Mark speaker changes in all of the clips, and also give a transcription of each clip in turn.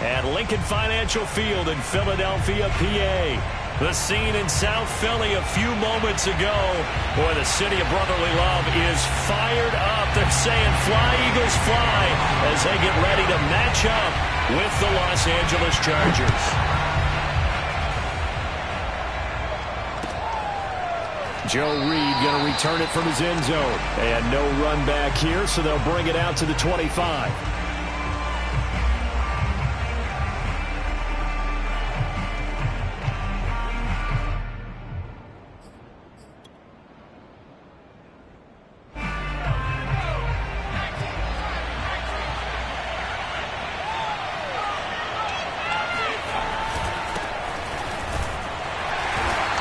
Speaker 1: at Lincoln Financial Field in Philadelphia, PA. The scene in South Philly a few moments ago. Boy, the city of brotherly love is fired up. They're saying, "Fly, Eagles, fly," as they get ready to match up with the Los Angeles Chargers. Joe Reed going to return it from his end zone. And no run back here, so they'll bring it out to the 25.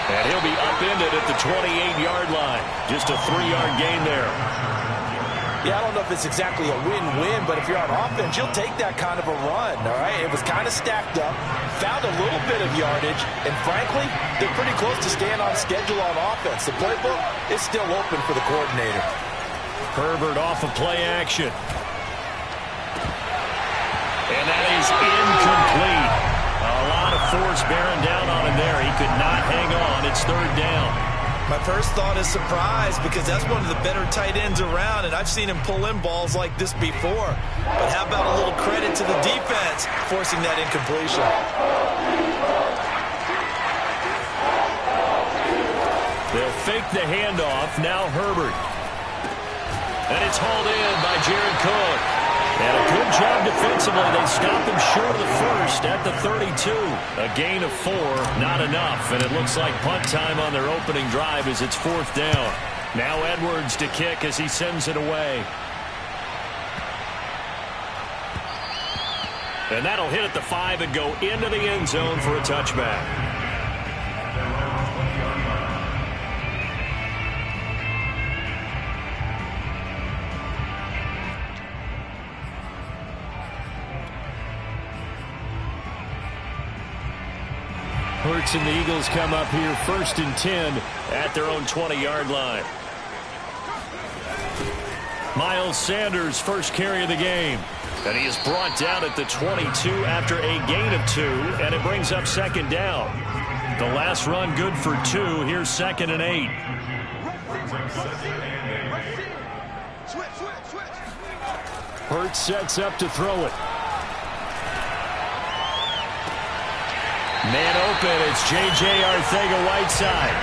Speaker 1: And he'll be upended at the 28-yard line. Just a 3-yard gain there.
Speaker 2: Yeah, I don't know if it's exactly a win-win, but if you're on offense, you'll take that kind of a run, all right? It was kind of stacked up, found a little bit of yardage, and frankly, they're pretty close to staying on schedule on offense. The playbook is still open for the coordinator.
Speaker 1: Herbert off of play action. And that is incomplete. A lot of force bearing down on him there. He could not hang on. It's third down.
Speaker 2: My first thought is surprise, because that's one of the better tight ends around, and I've seen him pull in balls like this before. But how about a little credit to the defense forcing that incompletion?
Speaker 1: They'll fake the handoff. Now Herbert. And it's hauled in by Jared Cook. And a good job defensively. They stopped him short of the first at the 32. A gain of 4, not enough. And it looks like punt time on their opening drive as it's fourth down. Now Edwards to kick as he sends it away. And that'll hit at the 5 and go into the end zone for a touchback. Hurts and the Eagles come up here first and 10 at their own 20-yard line. Miles Sanders first carry of the game. And he is brought down at the 22 after a gain of 2, and it brings up second down. The last run good for 2. Here's second and 8. Hurts sets up to throw it. Man open, it's J.J. Arcega-Whiteside.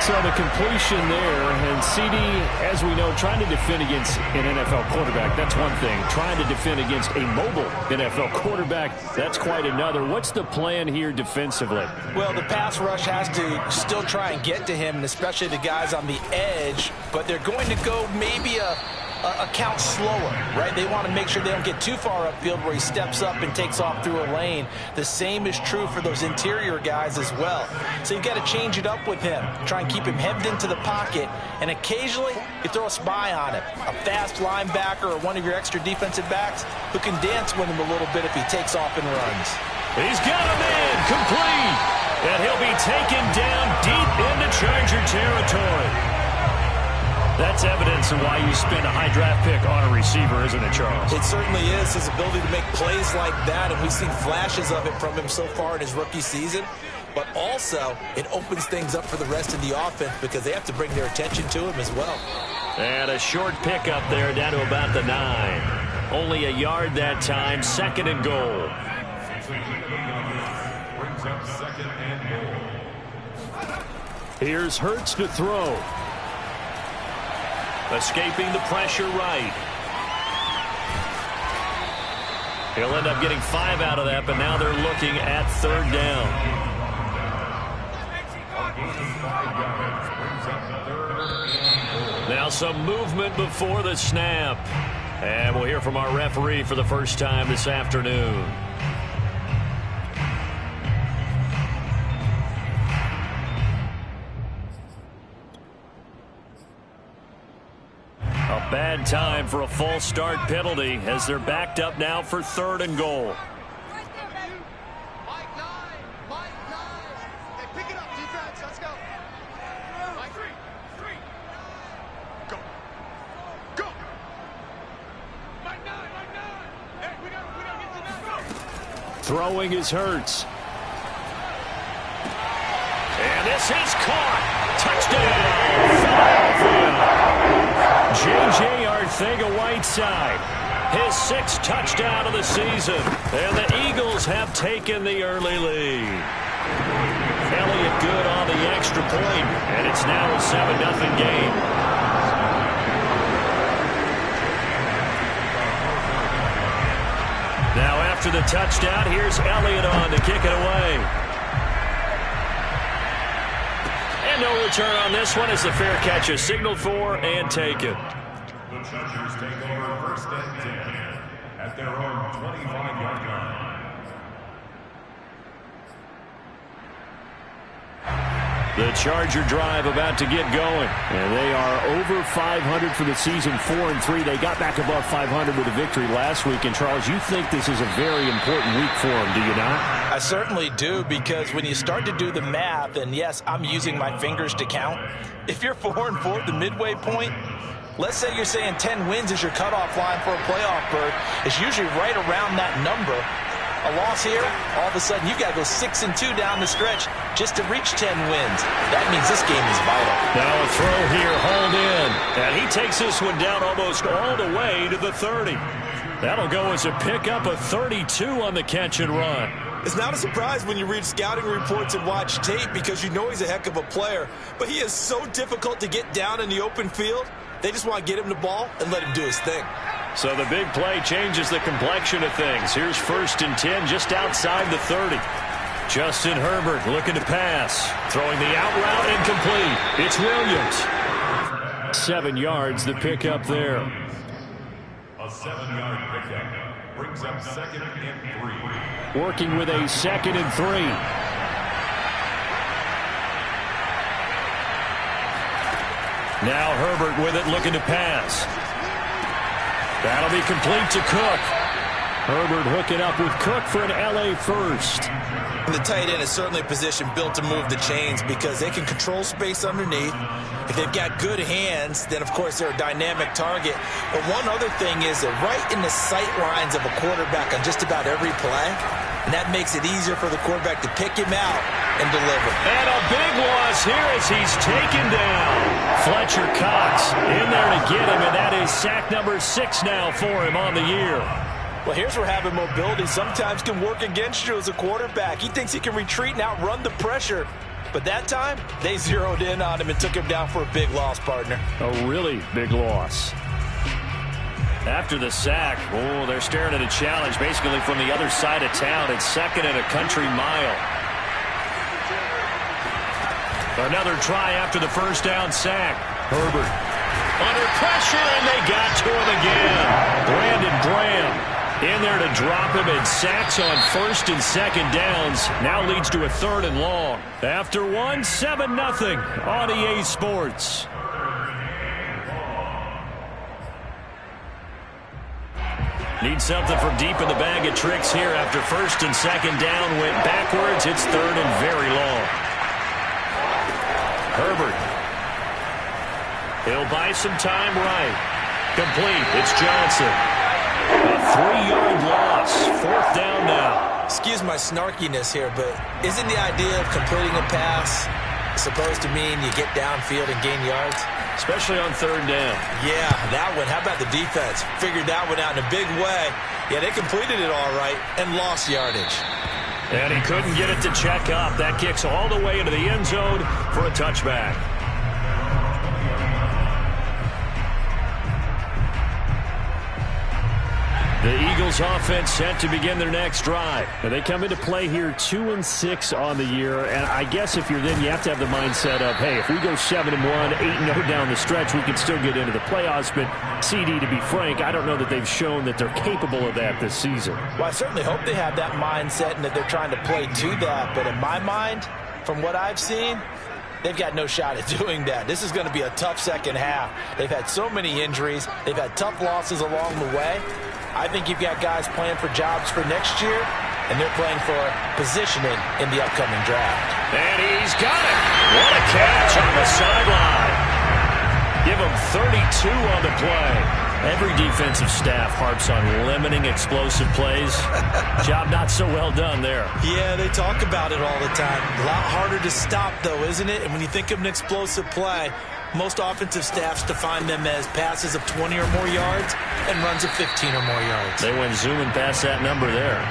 Speaker 1: So the completion there, and CD, as we know, trying to defend against an NFL quarterback, that's one thing. Trying to defend against a mobile NFL quarterback, that's quite another. What's the plan here defensively?
Speaker 2: Well, the pass rush has to still try and get to him, and especially the guys on the edge, but they're going to go maybe a count slower, right? They want to make sure they don't get too far upfield where he steps up and takes off through a lane. The same is true for those interior guys as well. So you've got to change it up with him. Try and keep him hemmed into the pocket, and occasionally you throw a spy on him. A fast linebacker or one of your extra defensive backs who can dance with him a little bit if he takes off and runs.
Speaker 1: He's got him in, complete. And he'll be taken down deep into Charger territory. That's evidence of why you spend a high draft pick on a receiver, isn't it, Charles?
Speaker 2: It certainly is. His ability to make plays like that, and we've seen flashes of it from him so far in his rookie season. But also, it opens things up for the rest of the offense because they have to bring their attention to him as well. And
Speaker 1: a short pickup there down to about the 9. Only a yard that time, second and goal. Here's Hurts to throw. Escaping the pressure right. He'll end up getting 5 out of that, but now they're looking at third down. Now some movement before the snap. And we'll hear from our referee for the first time this afternoon. A bad time for a false start penalty as they're backed up now for third and goal. Throwing is Hurts. And this is caught. Touchdown, Philadelphia. J.J. Arcega-Whiteside. His 6th touchdown of the season. And the Eagles have taken the early lead. Elliott good on the extra point, and it's now a 7-0 game. Now after the touchdown, here's Elliott on to kick it away. And no return on this one as the fair catch is signaled for and taken.
Speaker 3: The Chargers take over 1st and 10 at their own 25-yard line.
Speaker 1: The Charger drive about to get going.
Speaker 4: And they are over 500 for the season, 4-3. They got back above 500 with a victory last week. And, Charles, you think this is a very important week for them, do you not?
Speaker 2: I certainly do, because when you start to do the math, and yes, I'm using my fingers to count. If you're 4-4 at the midway point, let's say you're saying 10 wins is your cutoff line for a playoff berth. It's usually right around that number. A loss here, all of a sudden you got to go 6-2 down the stretch just to reach 10 wins. That means this game is vital.
Speaker 1: Now a throw here, hauled in. And he takes this one down almost all the way to the 30. That'll go as a pickup of 32 on the catch and run.
Speaker 5: It's not a surprise when you read scouting reports and watch tape, because you know he's a heck of a player. But he is so difficult to get down in the open field. They just want to get him the ball and let him do his thing.
Speaker 1: So the big play changes the complexion of things. Here's 1st and 10 just outside the 30. Justin Herbert looking to pass. Throwing the out route incomplete. It's Williams. 7 yards, the pickup there.
Speaker 3: A 7-yard pickup brings up 2nd and 3.
Speaker 1: Working with a 2nd and 3. Now Herbert with it, looking to pass. That'll be complete to Cook. Herbert hooking up with Cook for an LA first.
Speaker 5: And the tight end is certainly a position built to move the chains, because they can control space underneath. If they've got good hands, then of course they're a dynamic target. But one other thing is they're right in the sight lines of a quarterback on just about every play. And that makes it easier for the quarterback to pick him out and deliver.
Speaker 1: And a big loss here as he's taken down. Fletcher Cox in there to get him, and that is sack number 6 now for him on the year.
Speaker 2: Well, here's where having mobility sometimes can work against you as a quarterback. He thinks he can retreat and outrun the pressure. But that time, they zeroed in on him and took him down for a big loss, partner.
Speaker 1: A really big loss. After the sack, oh, they're staring at a challenge basically from the other side of town. It's 2nd and a country mile. Another try after the first down sack. Herbert under pressure, and they got to him again. Brandon Graham in there to drop him, and sacks on 1st and 2nd downs. Now leads to a 3rd and long. After 7-0 on EA Sports. Need something from deep in the bag of tricks here after 1st and 2nd down went backwards. It's 3rd and very long. Herbert. He'll buy some time right. Complete. It's Johnson. A 3-yard loss. 4th down now.
Speaker 5: Excuse my snarkiness here, but isn't the idea of completing a pass supposed to mean you get downfield and gain yards?
Speaker 1: Especially on 3rd down.
Speaker 5: Yeah, that one. How about the defense? Figured that one out in a big way. Yeah, they completed it all right and lost yardage.
Speaker 1: And he couldn't get it to check up. That kicks all the way into the end zone for a touchback. The Eagles offense set to begin their next drive.
Speaker 4: And they come into play here 2-6 on the year. And I guess if you're them, you have to have the mindset of, hey, if we go 7-1, 8-0 down the stretch, we can still get into the playoffs. But CD, to be frank, I don't know that they've shown that they're capable of that this season.
Speaker 2: Well, I certainly hope they have that mindset and that they're trying to play to that. But in my mind, from what I've seen, they've got no shot at doing that. This is going to be a tough second half. They've had so many injuries. They've had tough losses along the way. I think you've got guys playing for jobs for next year, and they're playing for positioning in the upcoming draft.
Speaker 1: And he's got it. What a catch on the sideline. Give him 32 on the play. Every defensive staff harps on limiting explosive plays. Job not so well done there.
Speaker 5: Yeah, they talk about it all the time. A lot harder to stop, though, isn't it? And when you think of an explosive play, most offensive staffs define them as passes of 20 or more yards and runs of 15 or more yards.
Speaker 1: They went zooming past that number there.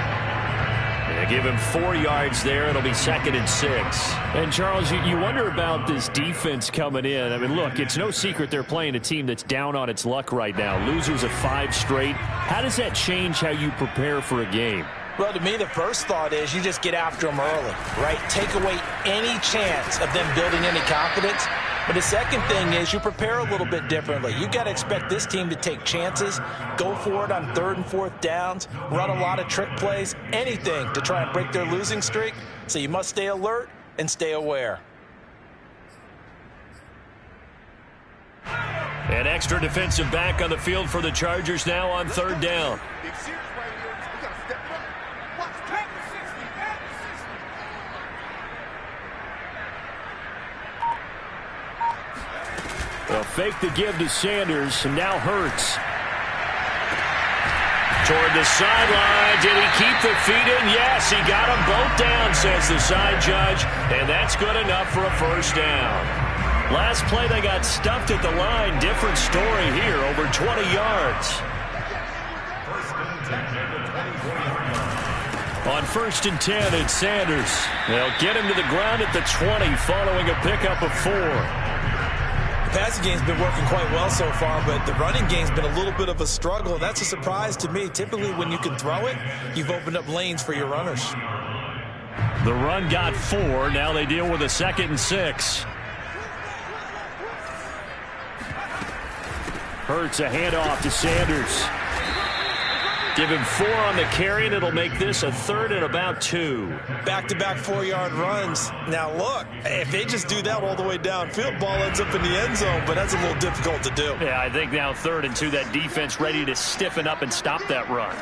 Speaker 1: They give him 4 yards there. It'll be 2nd and 6.
Speaker 4: And, Charles, you wonder about this defense coming in. I mean, look, it's no secret they're playing a team that's down on its luck right now. Losers of 5 straight. How does that change how you prepare for a game?
Speaker 2: Well, to me, the first thought is you just get after them early, right? Take away any chance of them building any confidence. But the second thing is you prepare a little bit differently. You got to expect this team to take chances, go for it on 3rd and 4th downs, run a lot of trick plays, anything to try and break their losing streak. So you must stay alert and stay aware.
Speaker 1: An extra defensive back on the field for the Chargers now on 3rd down.
Speaker 4: They'll fake the give to Sanders, and now Hurts.
Speaker 1: Toward the sideline. Did he keep the feet in? Yes, he got them both down, says the side judge. And that's good enough for a 1st down. Last play, they got stuffed at the line. Different story here, over 20 yards. On 1st and 10, it's Sanders. They'll get him to the ground at the 20 following a pickup of 4.
Speaker 5: The passing game's been working quite well so far, but the running game's been a little bit of a struggle, and that's a surprise to me. Typically, when you can throw it, you've opened up lanes for your runners.
Speaker 1: The run got 4. Now they deal with a 2nd and 6.
Speaker 4: Hurts a handoff to Sanders.
Speaker 1: Give him 4 on the carry, and it'll make this a 3rd and about 2.
Speaker 5: Back-to-back 4-yard runs. Now, look, if they just do that all the way downfield, ball ends up in the end zone, but that's a little difficult to do.
Speaker 1: Yeah, I think now 3rd and 2, that defense ready to stiffen up and stop that run.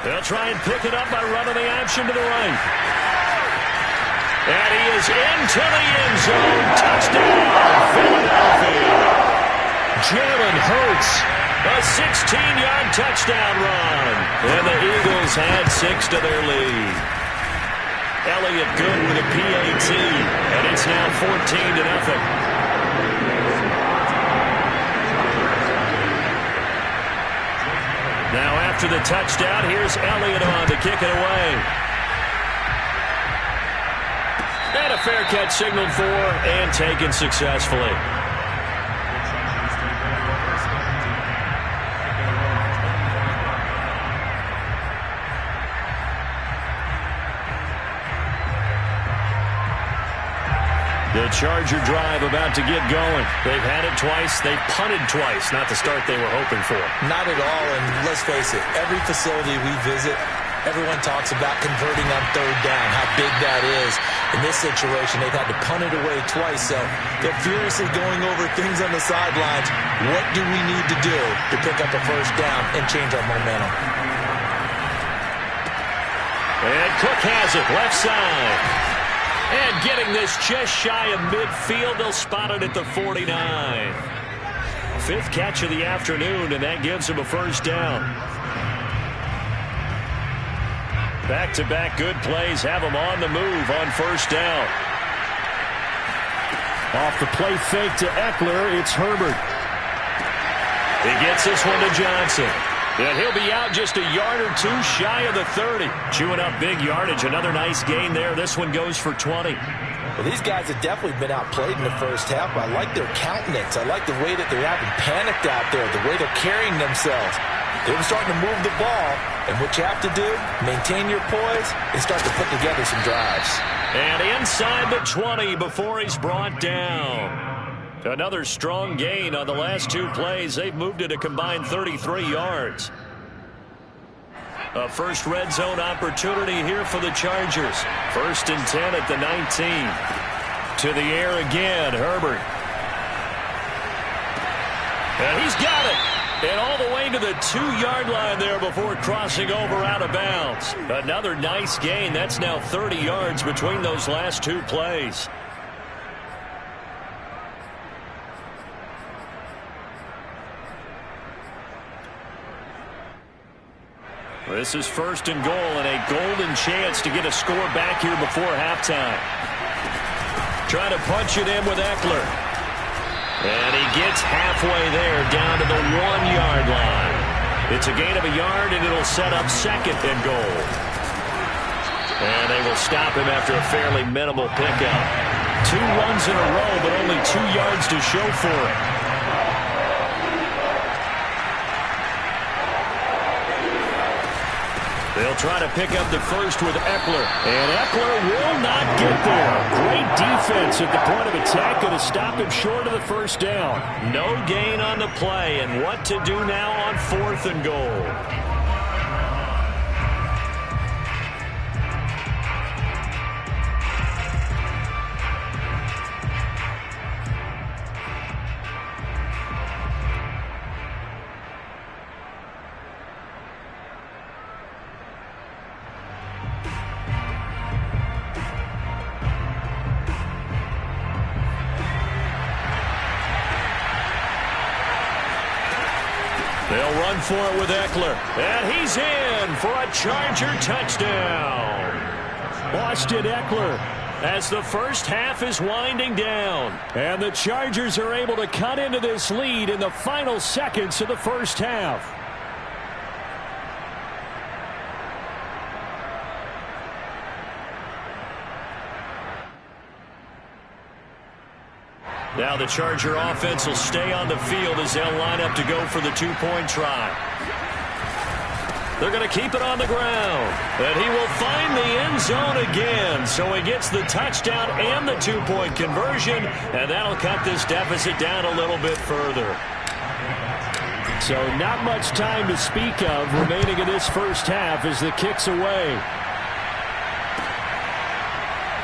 Speaker 1: They'll try and pick it up by running the action to the right. And he is into the end zone. Touchdown, Philadelphia. Jalen Hurts, a 16-yard touchdown run. And the Eagles had 6 to their lead. Elliott good with a PAT. And it's now 14-0. Now after the touchdown, here's Elliott on to kick it away. And a fair catch signaled for and taken successfully. The Charger drive about to get going. They've had it twice. They've punted twice. Not the start they were hoping for.
Speaker 5: Not at all, and let's face it, every facility we visit, everyone talks about converting on 3rd down, how big that is. In this situation, they've had to punt it away twice, so they're furiously going over things on the sidelines. What do we need to do to pick up a 1st down and change our momentum?
Speaker 1: And Cook has it, left side. And getting this just shy of midfield, they'll spot it at the 49. 5th catch of the afternoon, and that gives him a 1st down. Back-to-back good plays have him on the move on 1st down.
Speaker 4: Off the play fake to Eckler, it's Herbert.
Speaker 1: He gets this one to Johnson. And he'll be out just a yard or 2 shy of the 30. Chewing up big yardage. Another nice gain there. This one goes for 20.
Speaker 2: Well, these guys have definitely been outplayed in the first half. I like their countenance. I like the way that they're having panicked out there, the way they're carrying themselves. They're starting to move the ball, and what you have to do, maintain your poise and start to put together some drives.
Speaker 1: And inside the 20 before he's brought down. Another strong gain on the last 2 plays. They've moved it a combined 33 yards. A first red zone opportunity here for the Chargers. 1st and 10 at the 19. To the air again, Herbert. And he's got it. And all the way to the 2-yard line there before crossing over out of bounds. Another nice gain. That's now 30 yards between those last 2 plays. This is 1st and goal and a golden chance to get a score back here before halftime. Trying to punch it in with Eckler. And he gets halfway there down to the 1-yard line. It's a gain of a yard, and it'll set up 2nd and goal. And they will stop him after a fairly minimal pickup. 2 runs in a row, but only 2 yards to show for it. They'll try to pick up the first with Eckler. And Eckler will not get there. Great defense at the point of attack. Going to stop him short of the first down. No gain on the play. And what to do now on 4th and goal. They'll run for it with Eckler. And he's in for a Charger touchdown. Austin Eckler as the first half is winding down. And the Chargers are able to cut into this lead in the final seconds of the first half. Now the Charger offense will stay on the field as they'll line up to go for the 2-point try. They're going to keep it on the ground. And he will find the end zone again. So he gets the touchdown and the 2-point conversion. And that'll cut this deficit down a little bit further. So not much time to speak of remaining in this first half as the kick's away.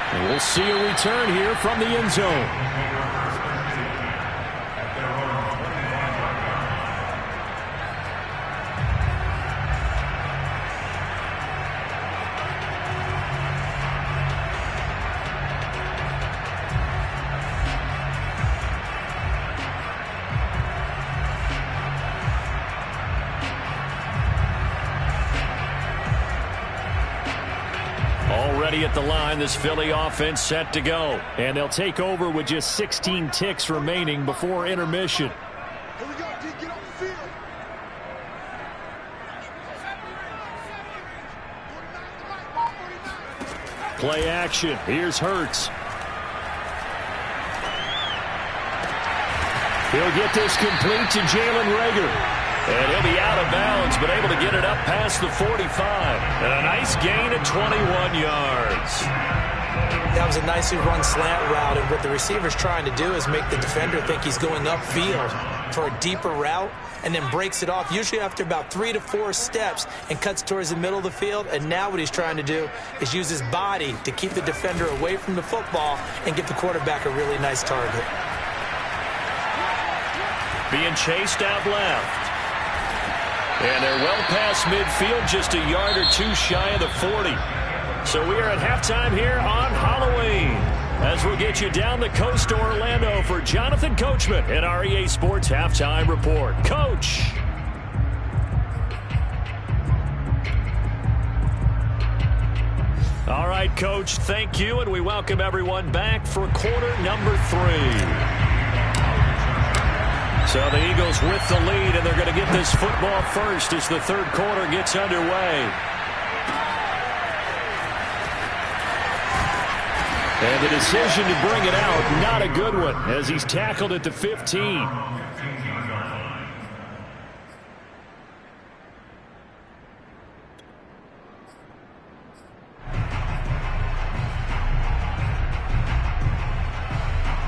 Speaker 1: And we'll see a return here from the end zone. At the line, this Philly offense set to go. And they'll take over with just 16 ticks remaining before intermission.
Speaker 6: Here we go, D, get off the field.
Speaker 4: Play action. Here's Hurts. He'll get this complete to Jalen Reagor. And he'll be out of bounds, but able to get it up past the 45. And a nice gain of 21 yards.
Speaker 2: That was a nicely run slant route, and what the receiver's trying to do is make the defender think he's going upfield for a deeper route, and then breaks it off, usually after about 3 to 4 steps, and cuts towards the middle of the field. And now what he's trying to do is use his body to keep the defender away from the football and give the quarterback a really nice target.
Speaker 1: Being chased out left. And they're well past midfield, just a yard or 2 shy of the 40. So we are at halftime here on Halloween, as we'll get you down the coast to Orlando for Jonathan Coachman at our EA Sports Halftime Report. Coach. All right, Coach, thank you, and we welcome everyone back for quarter number 3. So the Eagles with the lead, and they're going to get this football first as the third quarter gets underway. And the decision to bring it out, not a good one, as he's tackled at the 15.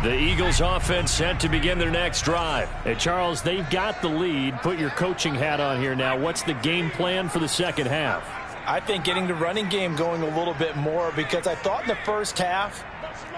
Speaker 1: The Eagles offense set to begin their next drive. Hey, Charles, they've got the lead. Put your coaching hat on here now. What's the game plan for the second half?
Speaker 2: I think getting the running game going a little bit more, because I thought in the first half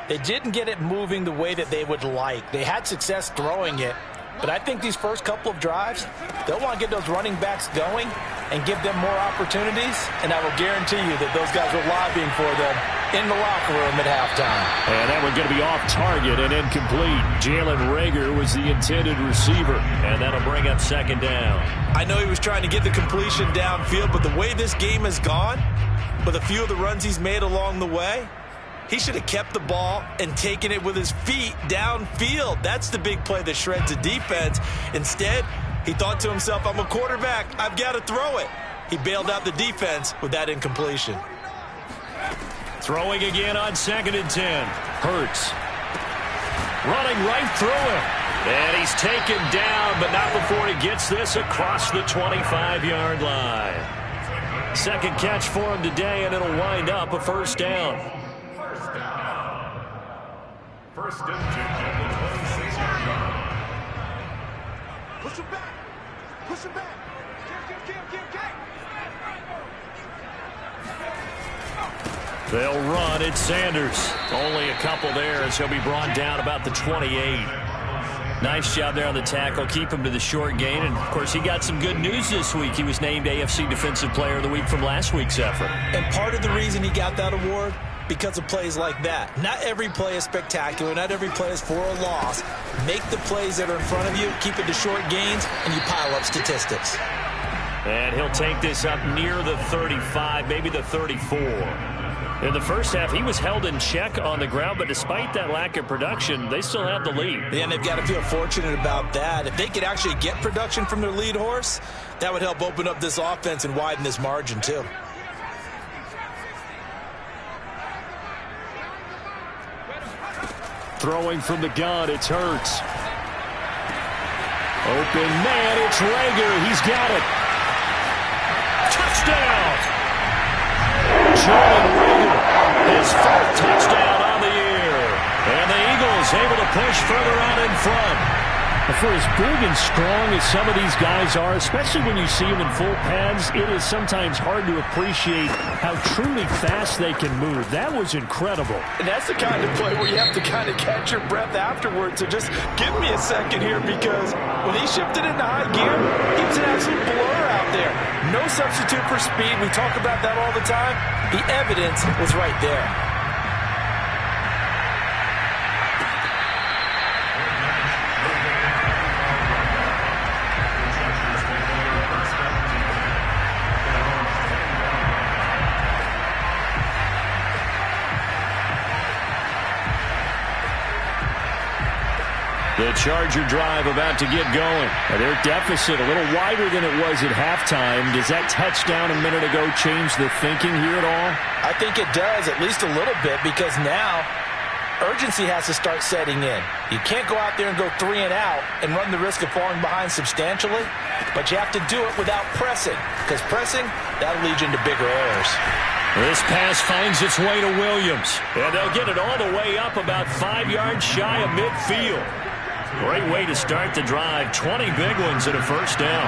Speaker 2: they didn't get it moving the way that they would like. They had success throwing it, But I think these first couple of drives, they'll want to get those running backs going and give them more opportunities, and I will guarantee you that those guys are lobbying for them in the locker room at halftime.
Speaker 4: And that one going to be off target and incomplete. Jalen Reagor was the intended receiver, and that'll bring up second down.
Speaker 5: I know he was trying to get the completion downfield, but the way this game has gone, with a few of the runs he's made along the way, he should have kept the ball and taken it with his feet downfield. That's the big play that shreds the defense. Instead, he thought to himself, I'm a quarterback, I've got to throw it. He bailed out the defense with that incompletion.
Speaker 1: Throwing again on 2nd and 10. Hurts. Running right through him. And he's taken down, but not before he gets this across the 25-yard line. Second catch for him today, and it'll wind up a first down.
Speaker 3: First and 10 at the 26-yard line.
Speaker 6: Push him back. Push him back.
Speaker 1: They'll run. It's Sanders. Only a couple there as he'll be brought down about the 28. Nice job there on the tackle. Keep him to the short gain. And, of course, he got some good news this week. He was named AFC Defensive Player of the Week from last week's effort.
Speaker 5: And part of the reason he got that award, because of plays like that. Not every play is spectacular. Not every play is for a loss. Make the plays that are in front of you, keep it to short gains, and you pile up statistics.
Speaker 1: And he'll take this up near the 35, maybe the 34. In the first half, he was held in check on the ground, but despite that lack of production, they still have the lead.
Speaker 5: Yeah, and they've got to feel fortunate about that. If they could actually get production from their lead horse, that would help open up this offense and widen this margin, too.
Speaker 4: Throwing from the gun, it's Hurts. Open man, it's Reagor. He's got it.
Speaker 1: Touchdown! Jalen Reagor, his 4th touchdown on the year. And the Eagles able to push further out in front.
Speaker 4: For as big and strong as some of these guys are, especially when you see them in full pads, it is sometimes hard to appreciate how truly fast they can move. That was incredible.
Speaker 2: And that's the kind of play where you have to kind of catch your breath afterwards. So just give me a second here, because when he shifted into high gear, he was an absolute blur out there. No substitute for speed. We talk about that all the time. The evidence was right there.
Speaker 1: The Charger drive about to get going.
Speaker 4: Their deficit a little wider than it was at halftime. Does that touchdown a minute ago change the thinking here at all?
Speaker 2: I think it does, at least a little bit, because now urgency has to start setting in. You can't go out there and go 3 and out and run the risk of falling behind substantially, but you have to do it without pressing, because pressing, that'll lead you into bigger errors.
Speaker 1: This pass finds its way to Williams, and they'll get it all the way up about 5 yards shy of midfield. Great way to start the drive. 20 big ones and a first down.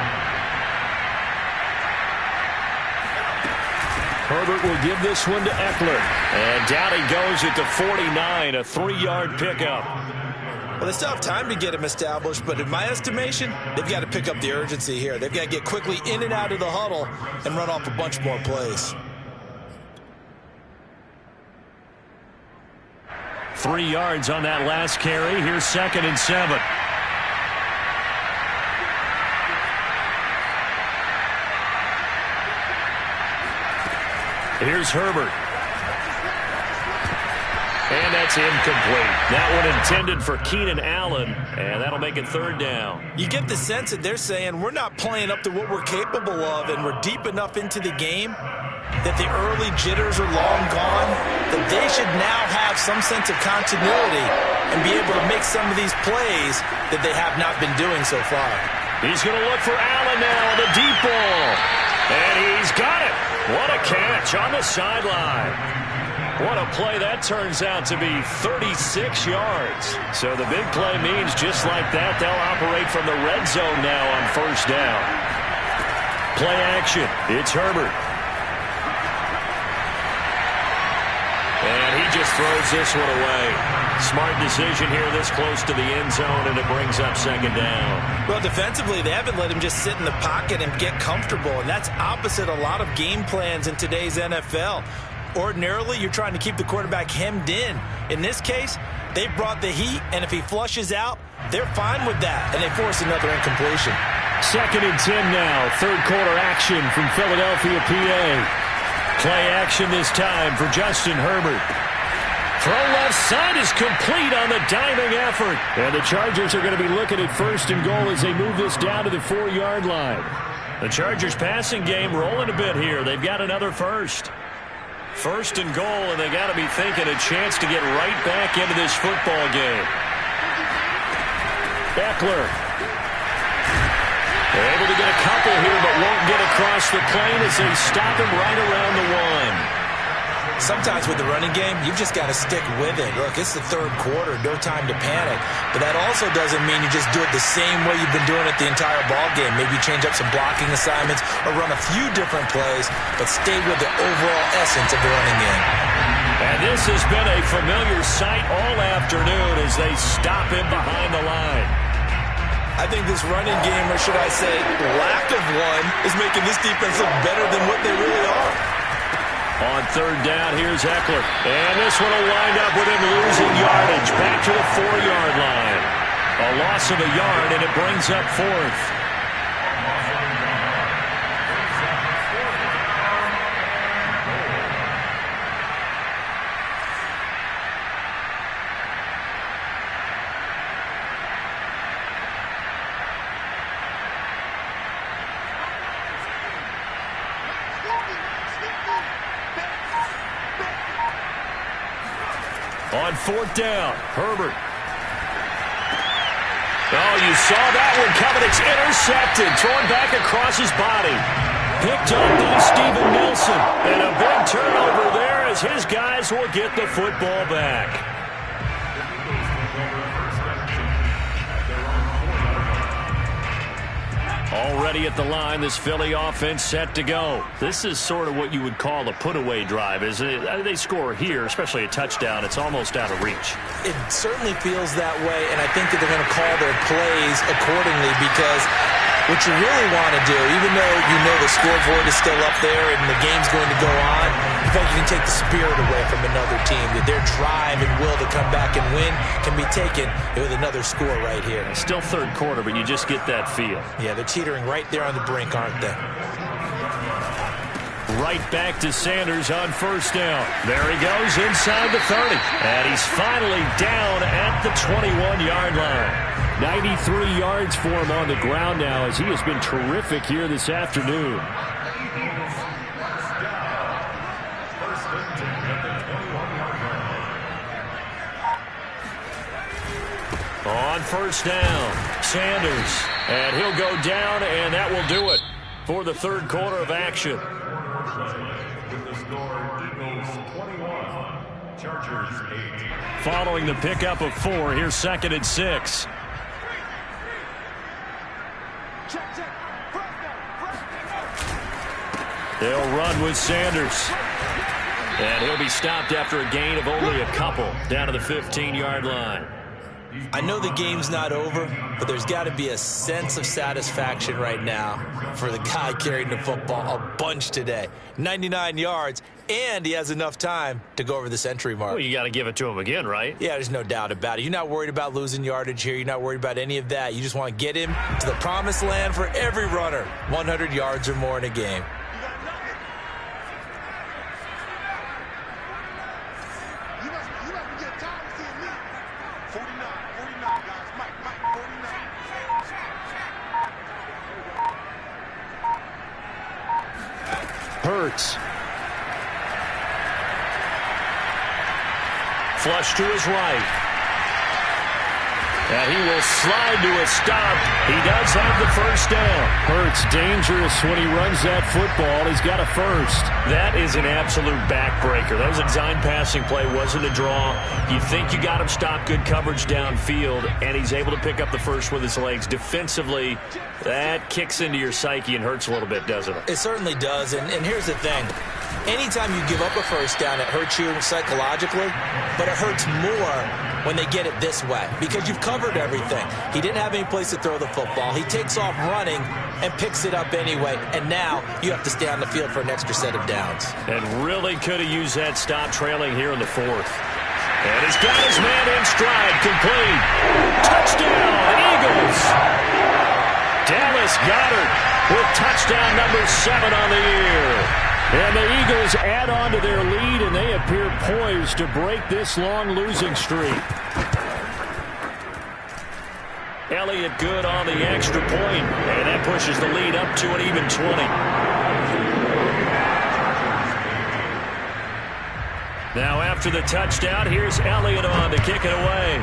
Speaker 4: Herbert will give this one to Eckler.
Speaker 1: And down he goes at the 49, a 3-yard pickup.
Speaker 5: Well, they still have time to get him established, but in my estimation, they've got to pick up the urgency here. They've got to get quickly in and out of the huddle and run off a bunch more plays.
Speaker 1: 3 yards on that last carry. Here's 2nd and 7. Here's Herbert. And that's incomplete. That one intended for Keenan Allen, and that'll make it 3rd down.
Speaker 5: You get the sense that they're saying we're not playing up to what we're capable of, and we're deep enough into the game that the early jitters are long gone, that they should now have some sense of continuity and be able to make some of these plays that they have not been doing so far.
Speaker 1: He's going to look for Allen now, the deep ball. And he's got it. What a catch on the sideline. What a play that turns out to be, 36 yards. So the big play means just like that, they'll operate from the red zone now on 1st down. Play action. It's Herbert. And he just throws this one away. Smart decision here this close to the end zone, and it brings up second down.
Speaker 5: Well, defensively, they haven't let him just sit in the pocket and get comfortable, and that's opposite a lot of game plans in today's NFL. Ordinarily, you're trying to keep the quarterback hemmed in. In this case, they brought the heat, and if he flushes out, they're fine with that, and they force another incompletion.
Speaker 4: 2nd and 10 now. Third quarter action from Philadelphia, PA.
Speaker 1: Play action this time for Justin Herbert. Throw left side is complete on the diving effort.
Speaker 4: And the Chargers are going to be looking at 1st and goal as they move this down to the 4-yard line.
Speaker 1: The Chargers passing game rolling a bit here. They've got another first. 1st and goal, and they got to be thinking a chance to get right back into this football game. Eckler. They're able to get a couple here, but won't get across the plane as they stop him right around the 1.
Speaker 5: Sometimes with the running game, you've just got to stick with it. Look, it's the third quarter, no time to panic. But that also doesn't mean you just do it the same way you've been doing it the entire ball game. Maybe change up some blocking assignments or run a few different plays, but stay with the overall essence of the running game.
Speaker 1: And this has been a familiar sight all afternoon as they stop him behind the line.
Speaker 5: I think this running game, or should I say lack of one, is making this defense look better than what they really are.
Speaker 1: On 3rd down, here's Eckler. And this one will wind up with him losing yardage back to the 4-yard line. A loss of a yard, and it brings up 4th. On 4th down, Herbert. Oh, you saw that one coming. It's intercepted. Thrown back across his body. Picked up by Steven Nelson. And a big turnover there as his guys will get the football back. Already at the line, this Philly offense set to go. This is sort of what you would call a put-away drive. As they score here, especially a touchdown, it's almost out of reach.
Speaker 5: It certainly feels that way, and I think that they're going to call their plays accordingly because what you really want to do, even though you know the scoreboard is still up there and the game's going to go on, you feel like you can take the spirit away from another team. That their drive and will to come back and win can be taken with another score right here.
Speaker 1: It's still third quarter, but you just get that feel.
Speaker 5: Yeah, they're teetering right there on the brink, aren't they?
Speaker 1: Right back to Sanders on 1st down. There he goes inside the 30. And he's finally down at the 21-yard line.
Speaker 4: 93 yards for him on the ground now as he has been terrific here this afternoon.
Speaker 1: On 1st down, Sanders. And he'll go down, and that will do it for the third quarter of action.
Speaker 3: With the score, Eagles 21, Chargers 8.
Speaker 1: Following the pickup of 4, here's 2nd and 6. They'll run with Sanders. And he'll be stopped after a gain of only a couple down to the 15-yard line.
Speaker 5: I know the game's not over, but there's got to be a sense of satisfaction right now for the guy carrying the football a bunch today. 99 yards, and he has enough time to go over the century mark.
Speaker 1: Well, you got to give it to him again, right?
Speaker 5: Yeah, there's no doubt about it. You're not worried about losing yardage here. You're not worried about any of that. You just want to get him to the promised land for every runner. 100 yards or more in a game.
Speaker 4: Hurts.
Speaker 1: Flush to his right. And he will slide to a stop. He does have the first down.
Speaker 4: Hurts dangerous when he runs that football. He's got a first.
Speaker 1: That is an absolute backbreaker. That was a design passing play. Wasn't a draw. You think you got him stopped, good coverage downfield, and he's able to pick up the first with his legs. Defensively, that kicks into your psyche and hurts a little bit, doesn't it?
Speaker 5: It certainly does. And here's the thing. Anytime you give up a first down, it hurts you psychologically, but it hurts more when they get it this way because you've covered everything. He didn't have any place to throw the football. He takes off running and picks it up anyway, and now you have to stay on the field for an extra set of downs.
Speaker 1: And really could have used that stop trailing here in the fourth. And he's got his man in stride, complete. Touchdown, Eagles! Dallas Goedert with touchdown number 7 on the year. And the Eagles add on to their lead, and they appear poised to break this long losing streak. Elliott good on the extra point, and that pushes the lead up to an even 20. Now after the touchdown, here's Elliott on to kick it away.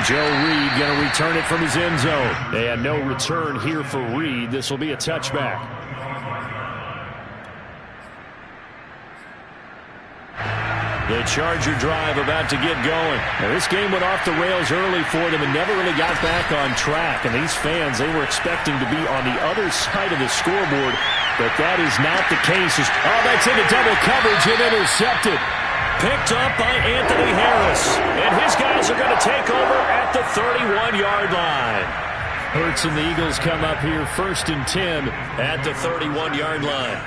Speaker 1: Joe Reed going to return it from his end zone. And no return here for Reed. This will be a touchback. The Charger drive about to get going. Now, this game went off the rails early for them and never really got back on track. And these fans, they were expecting to be on the other side of the scoreboard, but that is not the case. Oh, that's into double coverage and intercepted. Picked up by Anthony Harris. And his guys are going to take over at the 31-yard line. Hurts and the Eagles come up here 1st and 10 at the 31-yard line.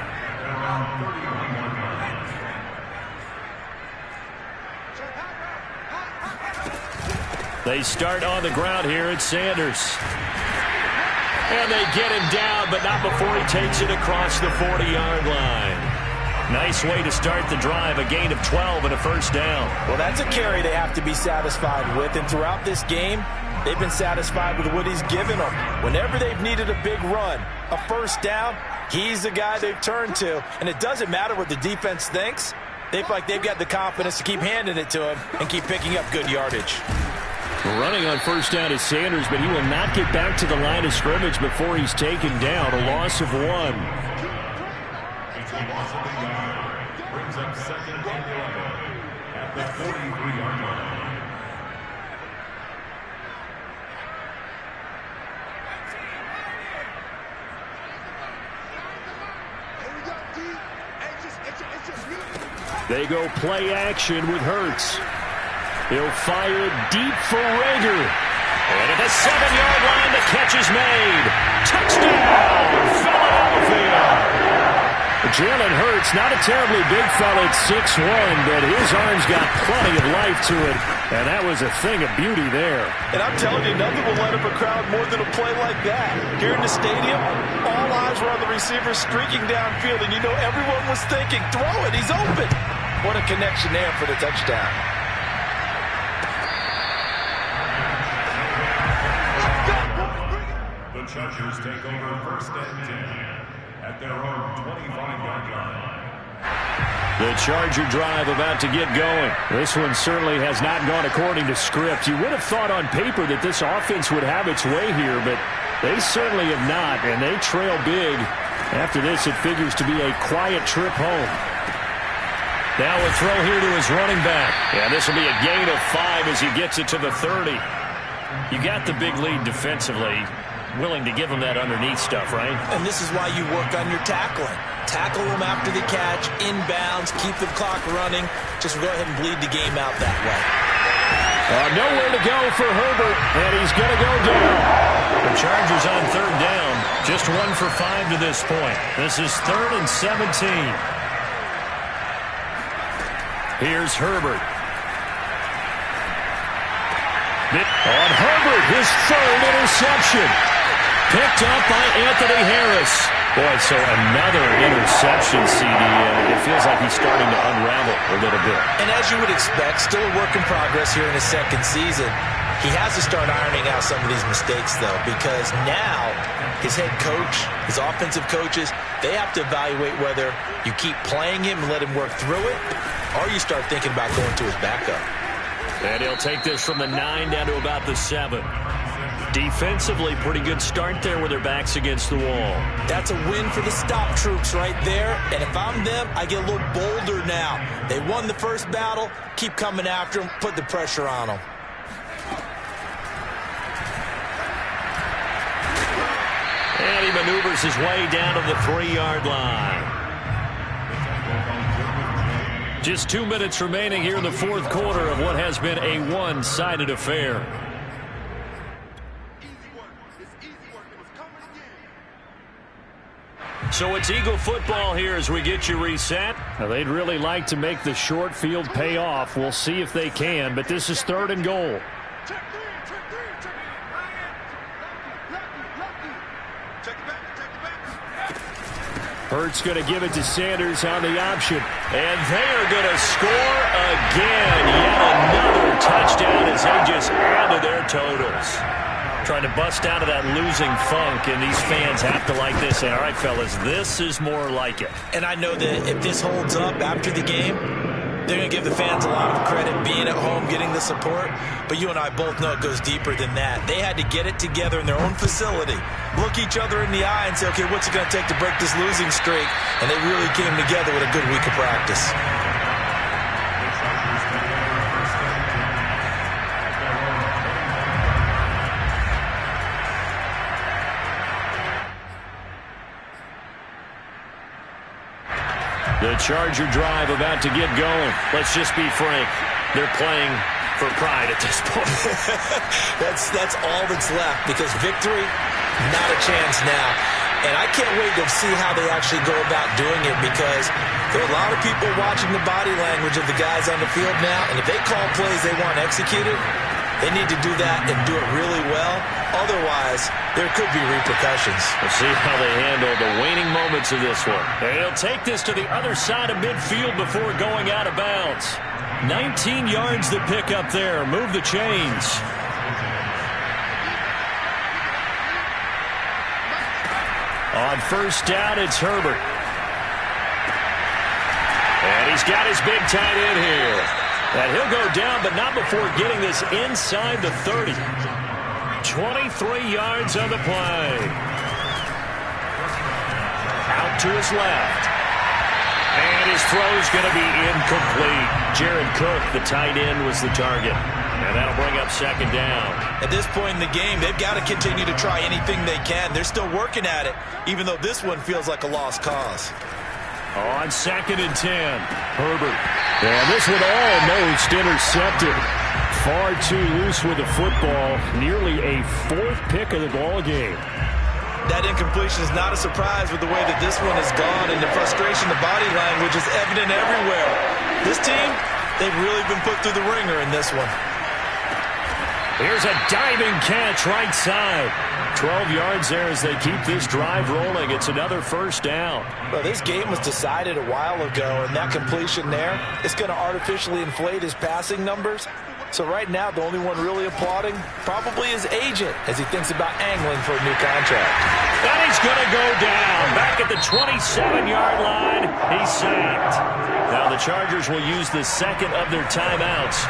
Speaker 1: They start on the ground here at Sanders. And they get him down, but not before he takes it across the 40-yard line. Nice way to start the drive, a gain of 12 and a first down.
Speaker 2: Well, that's a carry they have to be satisfied with, and throughout this game, they've been satisfied with what he's given them. Whenever they've needed a big run, a first down, he's the guy they've turned to, and it doesn't matter what the defense thinks. They feel like they've got the confidence to keep handing it to him and keep picking up good yardage.
Speaker 1: Running on first down is Sanders, but he will not get back to the line of scrimmage before he's taken down, a loss of 1.
Speaker 3: Brings up 2nd and 11 at the 43-yard line.
Speaker 1: They go play action with Hurts. He'll fire deep for Rager. And at the 7-yard line, the catch is made. Touchdown, Philadelphia! Jalen Hurts, not a terribly big fella at 6'1", but his arms got plenty of life to it, and that was a thing of beauty there.
Speaker 2: And I'm telling you, nothing will light up a crowd more than a play like that. Here in the stadium, all eyes were on the receiver streaking downfield, and you know everyone was thinking, throw it, he's open. What a connection there for the touchdown.
Speaker 3: The Chargers take over 1st and 10 at their own 25-yard line.
Speaker 1: The Charger drive about to get going. This one certainly has not gone according to script. You would have thought on paper that this offense would have its way here, but they certainly have not, and they trail big. After this, it figures to be a quiet trip home. Now a throw here to his running back. Yeah, this will be a gain of 5 as he gets it to the 30. You got the big lead defensively. Willing to give him that underneath stuff, right?
Speaker 5: And this is why you work on your tackling. Tackle them after the catch, inbounds, keep the clock running. Just go ahead and bleed the game out that way.
Speaker 1: Nowhere to go for Herbert, and he's going to go down. The Chargers on 3rd down, just 1 for 5 to this point. This is 3rd and 17. Here's Herbert. On Herbert, his 3rd interception. Picked up by Anthony Harris. Boy, so another interception, CD. It feels like he's starting to unravel a little bit.
Speaker 5: And as you would expect, still a work in progress here in his 2nd season. He has to start ironing out some of these mistakes, though, because now his head coach, his offensive coaches, they have to evaluate whether you keep playing him and let him work through it, or you start thinking about going to his backup.
Speaker 1: And he'll take this from the 9 down to about the 7. Defensively, pretty good start there with their backs against the wall.
Speaker 5: That's a win for the stop troops right there. And if I'm them, I get a little bolder now. They won the first battle. Keep coming after them. Put the pressure on them.
Speaker 1: And he maneuvers his way down to the 3-yard line. Just 2 minutes remaining here in the fourth quarter of what has been a one-sided affair. So it's Eagle football here as we get you reset.
Speaker 4: Now, they'd really like to make the short field pay off. We'll see if they can, but this is 3rd and goal. Hurts going to give it to Sanders on the option.
Speaker 1: And they are going to score again. Yet another touchdown as they just add to their totals. Trying to bust out of that losing funk, and these fans have to like this. Say, all right, fellas, this is more like it.
Speaker 5: And I know that if this holds up after the game, they're going to give the fans a lot of credit being at home, getting the support. But you and I both know it goes deeper than that. They had to get it together in their own facility, look each other in the eye and say, okay, what's it going to take to break this losing streak? And they really came together with a good week of practice.
Speaker 1: The Charger drive about to get going. Let's just be frank. They're playing for pride at this point.
Speaker 5: That's all that's left, because victory, not a chance now. And I can't wait to see how they actually go about doing it, because there are a lot of people watching the body language of the guys on the field now. And if they call plays they want executed, they need to do that and do it really well. Otherwise, there could be repercussions.
Speaker 1: We'll see how they handle the waning moments of this one. They'll take this to the other side of midfield before going out of bounds. 19 yards to pick up there. Move the chains. On first down, it's Herbert. And he's got his big tight end here. And he'll go down, but not before getting this inside the 30. 23 yards on the play. Out to his left. And his throw's going to be incomplete. Jared Cook, the tight end, was the target. And that'll bring up second down.
Speaker 5: At this point in the game, they've got to continue to try anything they can. They're still working at it, even though this one feels like a lost cause.
Speaker 1: On 2nd and 10, Herbert.
Speaker 4: And this one almost intercepted. Far too loose with the football. Nearly a 4th pick of the ball game.
Speaker 5: That incompletion is not a surprise with the way that this one has gone, and the frustration, the body language is evident everywhere. This team, they've really been put through the ringer in this one.
Speaker 1: Here's a diving catch right side. 12 yards there as they keep this drive rolling. It's another first down.
Speaker 2: Well, this game was decided a while ago, and that completion there is going to artificially inflate his passing numbers. So right now, the only one really applauding probably his agent as he thinks about angling for a new contract.
Speaker 1: And he's going to go down. Back at the 27-yard line, he's sacked. Now the Chargers will use the second of their timeouts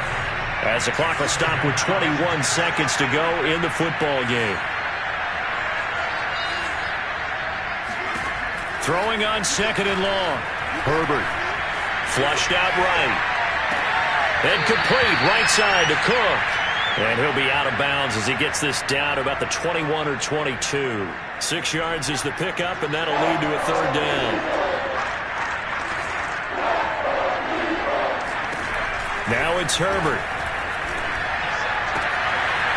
Speaker 1: as the clock will stop with 21 seconds to go in the football game. Throwing on 2nd and long. Herbert. Flushed out right. And complete right side to Cook. And he'll be out of bounds as he gets this down to about the 21 or 22. 6 yards is the pickup, and that'll lead to a third down. Now it's Herbert.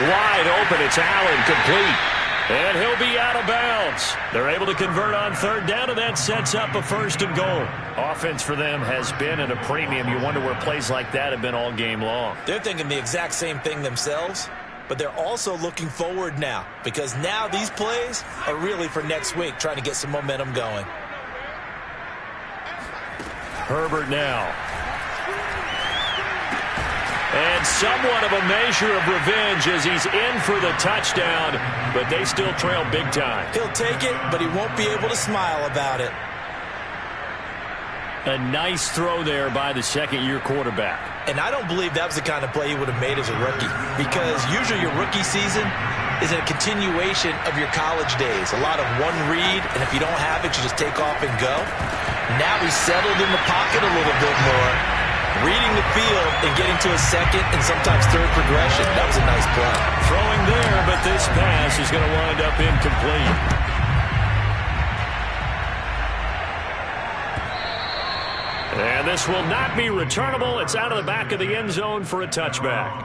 Speaker 1: Wide open. It's Allen, complete. And he'll be out of bounds. They're able to convert on third down, and that sets up a 1st and goal. Offense for them has been at a premium. You wonder where plays like that have been all game long.
Speaker 5: They're thinking the exact same thing themselves, but they're also looking forward now, because now these plays are really for next week, trying to get some momentum going.
Speaker 1: Herbert now. And somewhat of a measure of revenge as he's in for the touchdown, but they still trail big time.
Speaker 5: He'll take it, but he won't be able to smile about it.
Speaker 1: A nice throw there by the second-year quarterback.
Speaker 5: And I don't believe that was the kind of play he would have made as a rookie, because usually your rookie season is a continuation of your college days. A lot of one read, and if you don't have it, you just take off and go. Now he's settled in the pocket a little bit more, reading the field and getting to a second and sometimes third progression. That was a nice play.
Speaker 1: Throwing there, but this pass is going to wind up incomplete. And
Speaker 4: And this will not be returnable. It's out of the back of the end zone for a touchback.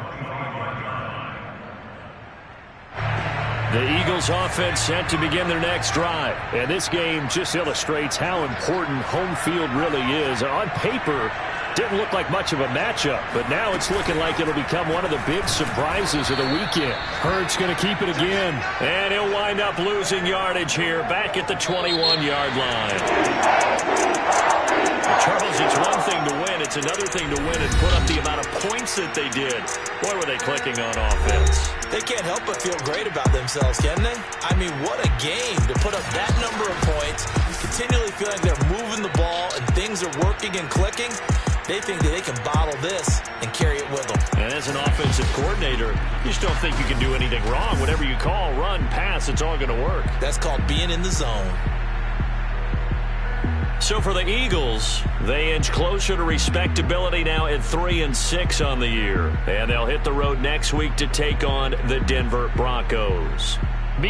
Speaker 4: The Eagles offense set to begin their next drive. And this game just illustrates how important home field really is. On paper, didn't look like much of a matchup, but now it's looking like it'll become one of the big surprises of the weekend. Hurts going to keep it again. And he'll wind up losing yardage here back at the 21-yard line. Charles, it's one thing to win. It's another thing to win and put up the amount of points that they did. Boy, were they clicking on offense.
Speaker 5: They can't help but feel great about themselves, can they? I mean, what a game to put up that number of points, continually feeling they're moving the ball and things are working and clicking. They think that they can bottle this and carry it with them.
Speaker 4: And as an offensive coordinator, you just don't think you can do anything wrong. Whatever you call, run, pass, it's all going to work.
Speaker 5: That's called being in the zone.
Speaker 4: So for the Eagles, they inch closer to respectability now at 3-6 on the year. And they'll hit the road next week to take on the Denver Broncos.